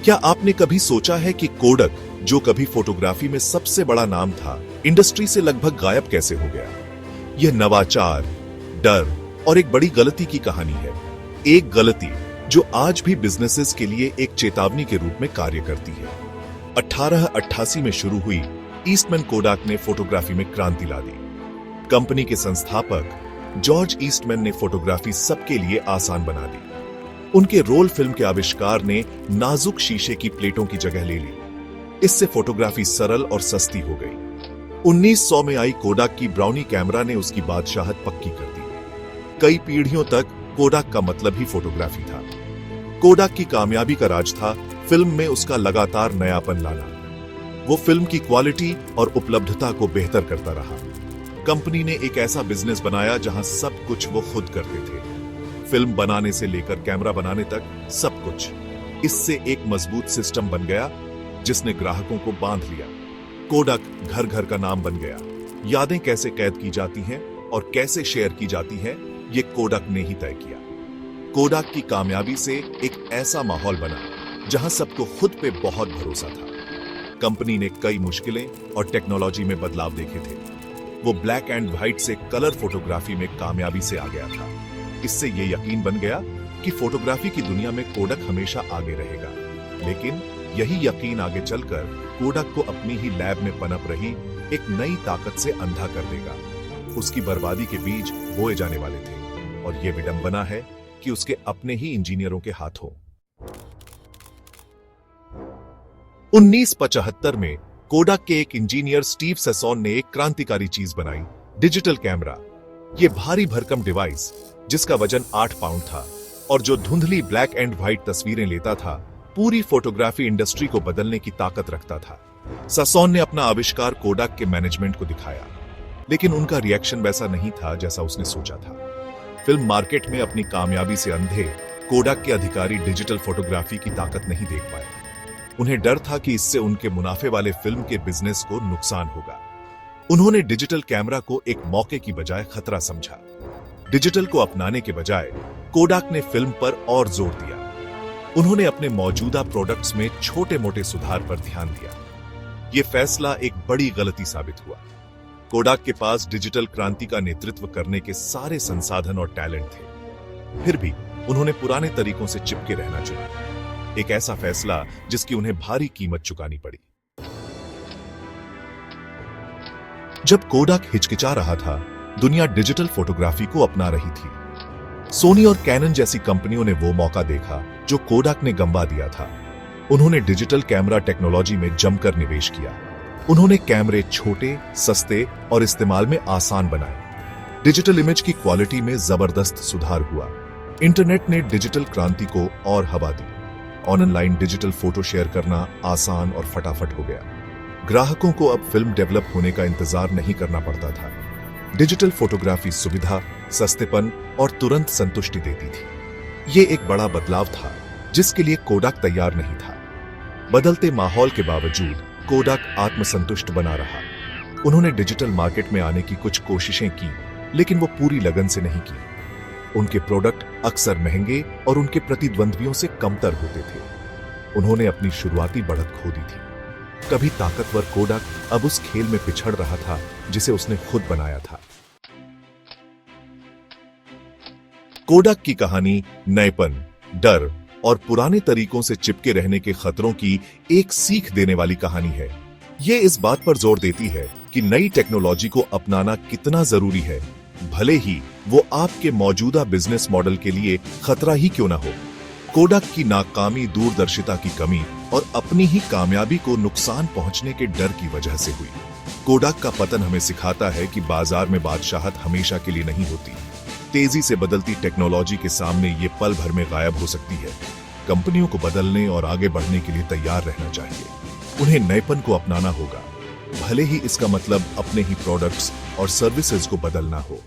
क्या आपने कभी सोचा है कि कोडक, जो कभी फोटोग्राफी में सबसे बड़ा नाम था, इंडस्ट्री से लगभग गायब कैसे हो गया? यह नवाचार, डर और एक बड़ी गलती की कहानी है। एक गलती जो आज भी बिजनेसेस के लिए एक चेतावनी के रूप में कार्य करती है। 1888 में शुरू हुई ईस्टमैन कोडाक ने फोटोग्राफी में क्रांति ला दी। कंपनी के संस्थापक जॉर्ज ईस्टमैन ने फोटोग्राफी सबके लिए आसान बना दी। उनके रोल फिल्म के आविष्कार ने नाजुक शीशे की प्लेटों की जगह ले ली। इससे फोटोग्राफी सरल और सस्ती हो गई। 1900 में आई कोडाक की ब्राउनी कैमरा ने उसकी बादशाहत पक्की कर दी। कई पीढ़ियों तक कोडाक का मतलब ही फोटोग्राफी था। कोडाक की कामयाबी का राज था फिल्म में उसका लगातार नयापन लाना। वो फिल्म की क्वालिटी और उपलब्धता को बेहतर करता रहा। कंपनी ने एक ऐसा बिजनेस बनाया जहां सब कुछ वो खुद करते थे। फिल्म बनाने से लेकर कैमरा बनाने तक सब कुछ। इससे एक मजबूत सिस्टम बन गया जिसने ग्राहकों को बांध लिया। कोडाक घर घर का नाम बन गया। यादें कैसे कैद की जाती हैं और कैसे शेयर की जाती हैं, ये कोडाक ने ही तय किया। कोडाक की कामयाबी से एक ऐसा माहौल बना जहां सबको खुद पे बहुत भरोसा था। कंपनी ने कई मुश्किलें और टेक्नोलॉजी में बदलाव देखे थे। वो ब्लैक एंड व्हाइट से कलर फोटोग्राफी में कामयाबी से आ गया था। इससे ये यकीन बन गया कि फोटोग्राफी की दुनिया में कोडाक हमेशा आगे रहेगा। लेकिन यही यकीन आगे चलकर कोडाक को अपनी ही लैब में पनप रही एक नई ताकत से अंधा कर देगा। उसकी बर्बादी के बीज बोए जाने वाले थे और यह विडंबना है कि उसके अपने ही इंजीनियरों के हाथों। 1975 में कोडाक के एक इंजीनियर स्टीव सेसॉन ने एक क्रांतिकारी चीज बनाई, डिजिटल कैमरा। यह भारी भरकम डिवाइस जिसका वजन 8 पाउंड था और जो धुंधली ब्लैक एंड व्हाइट तस्वीरें लेता था, पूरी फोटोग्राफी इंडस्ट्री को बदलने की ताकत रखता था। सेसॉन ने अपना आविष्कार कोडाक के मैनेजमेंट को दिखाया, लेकिन उनका रिएक्शन वैसा नहीं था जैसा उसने सोचा था। फिल्म मार्केट में अपनी कामयाबी से अंधे कोडाक के अधिकारी डिजिटल फोटोग्राफी की ताकत नहीं देख पाए। उन्हें डर था कि इससे उनके मुनाफे वाले फिल्म के बिजनेस को नुकसान होगा। उन्होंने डिजिटल कैमरा को एक मौके की बजाय खतरा समझा। डिजिटल को अपनाने के बजाय कोडाक ने फिल्म पर और जोर दिया। उन्होंने अपने मौजूदा प्रोडक्ट्स में छोटे मोटे सुधार पर ध्यान दिया। यह फैसला एक बड़ी गलती साबित हुआ। कोडाक के पास डिजिटल क्रांति का नेतृत्व करने के सारे संसाधन और टैलेंट थे। फिर भी उन्होंने पुराने तरीकों से चिपके रहना चुना। एक ऐसा फैसला जिसकी उन्हें भारी कीमत चुकानी पड़ी। जब कोडाक हिचकिचा रहा था, दुनिया डिजिटल फोटोग्राफी को अपना रही थी। सोनी और कैनन जैसी कंपनियों ने वो मौका देखा जो कोडाक ने गंवा दिया था। उन्होंने डिजिटल कैमरा टेक्नोलॉजी में जमकर निवेश किया। उन्होंने कैमरे छोटे, सस्ते और इस्तेमाल में आसान बनाए। डिजिटल इमेज की क्वालिटी में जबरदस्त सुधार हुआ। इंटरनेट ने डिजिटल क्रांति को और हवा दी। ऑनलाइन डिजिटल फोटो शेयर करना आसान और फटाफट हो गया। ग्राहकों को अब फिल्म डेवलप होने का इंतजार नहीं करना पड़ता था। डिजिटल फोटोग्राफी सुविधा, सस्तेपन और तुरंत संतुष्टि देती थी। यह एक बड़ा बदलाव था जिसके लिए कोडाक तैयार नहीं था। बदलते माहौल के बावजूद कोडाक आत्मसंतुष्ट बना रहा। उन्होंने डिजिटल मार्केट में आने की कुछ कोशिशें की, लेकिन वो पूरी लगन से नहीं की। उनके प्रोडक्ट अक्सर महंगे और उनके प्रतिद्वंद्वियों से कमतर होते थे। उन्होंने अपनी शुरुआती बढ़त खो दी थी। कभी ताकतवर कोडाक अब उस खेल में पिछड़ रहा था जिसे उसने खुद बनाया था। कोडाक की कहानी नएपन, डर और पुराने तरीकों से चिपके रहने के खतरों की एक सीख देने वाली कहानी है। ये इस बात पर जोर देती है कि नई टेक्नोलॉजी को अपनाना कितना जरूरी है, भले ही वो आपके मौजूदा बिजनेस मॉडल के लिए खतरा ही क्यों ना हो। कोडाक की नाकामी दूरदर्शिता की कमी और अपनी ही कामयाबी को नुकसान पहुंचने के डर की वजह से हुई। कोडाक का पतन हमें सिखाता है कि बाजार में बादशाहत हमेशा के लिए नहीं होती। तेजी से बदलती टेक्नोलॉजी के सामने ये पल भर में गायब हो सकती है। कंपनियों को बदलने और आगे बढ़ने के लिए तैयार रहना चाहिए। उन्हें नएपन को अपनाना होगा, भले ही इसका मतलब अपने ही प्रोडक्ट्स और सर्विसेज को बदलना हो।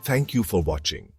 Thank you for watching.